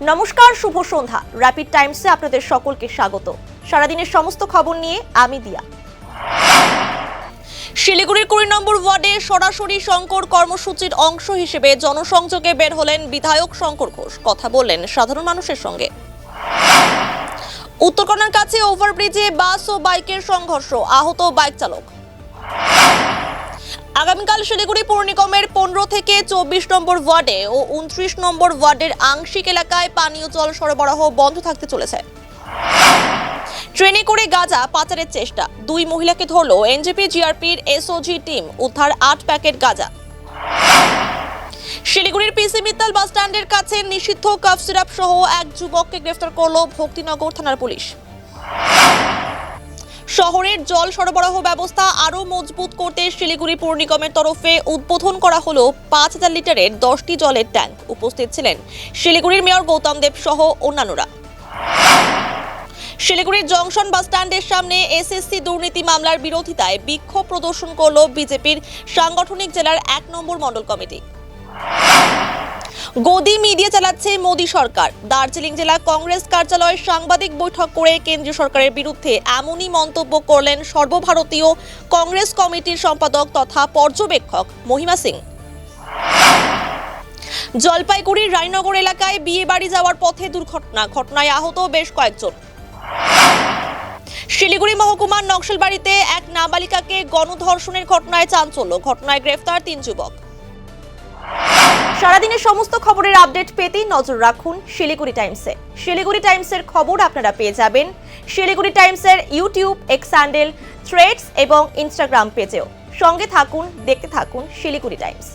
নমস্কার, শুভ সন্ধ্যা। র্যাপিড টাইমসে আপনাদের সকলকে স্বাগত। সারাদিনের সমস্ত খবর নিয়ে আমি দিয়া। শিলিগুড়ির ২০ নম্বর ওয়ার্ডে সরাসরি শঙ্কর কর্মসূচির অংশ হিসেবে জনসংযোগে বের হলেন বিধায়ক শঙ্কর ঘোষ। কথা বললেন সাধারণ মানুষের সঙ্গে। উত্তরকন্যার কাছে ওভারব্রিজে বাস ও বাইকের সংঘর্ষ, আহত বাইক চালক। আগামীকাল শিলিগুড়ি পৌর নিগমের ১৫ থেকে ২৪ নম্বর ওয়ার্ডে ও ২৯ নম্বর ওয়ার্ডের আংশিক এলাকায় পানীয় জল সরবরাহ বন্ধ থাকতে চলেছে। ট্রেনে করে গাঁজা পাচারের চেষ্টা, ২ মহিলাকে ধরল এনজেপি জিআরপির এসওজি টিম, উদ্ধার ৮ প্যাকেট গাঁজা। শিলিগুড়ির পিসি মিত্তাল বাস স্ট্যান্ডের কাছে নিষিদ্ধ কাফ সিরাপ সহ এক যুবককে গ্রেফতার করল ভক্তিনগর থানার পুলিশ। শহরের জল সরবরাহ ব্যবস্থা আরও মজবুত করতে শিলিগুড়ি পৌর নিগমের তরফে উদ্বোধন করা হলো ৫,০০০ লিটারের ১০টি জলের ট্যাঙ্ক। উপস্থিত ছিলেন শিলিগুড়ির মেয়র গৌতম দেব সহ অন্যান্যরা। শিলিগুড়ির জংশন বাস স্ট্যান্ডের সামনে এসএসসি দুর্নীতি মামলার বিরোধিতায় বিক্ষোভ প্রদর্শন করল বিজেপির সাংগঠনিক জেলার ১ নম্বর মণ্ডল কমিটি। গদি মিডিয়া চালাচ্ছে মোদী সরকার। দার্জিলিং জেলা কংগ্রেস কার্যালয়ে সাংবাদিক বৈঠক করে কেন্দ্রীয় সরকারের বিরুদ্ধে এমনই মন্তব্য করলেন সর্বভারতীয় কংগ্রেস কমিটির সম্পাদক তথা পর্যবেক্ষক মহিমা সিং। জলপাইগুড়ির রায়নগর এলাকায় বিয়ে বাড়ি যাওয়ার পথে দুর্ঘটনা, ঘটনায় আহত বেশ কয়েকজন। শিলিগুড়ি মহকুমার নকশালবাড়িতে এক নাবালিকাকে গণধর্ষণের ঘটনায় চাঞ্চল্য, ঘটনায় গ্রেফতার ৩ যুবক। সারাদিনের সমস্ত খবরের আপডেট পেতে নজর রাখুন শিলিগুড়ি টাইমসে। শিলিগুড়ি টাইমসের খবর আপনারা পেয়ে যাবেন শিলিগুড়ি টাইমসের ইউটিউব, এক্স হ্যান্ডেল, থ্রেডস এবং ইনস্টাগ্রাম পেজেও। সঙ্গে থাকুন, দেখতে থাকুন শিলিগুড়ি টাইমস।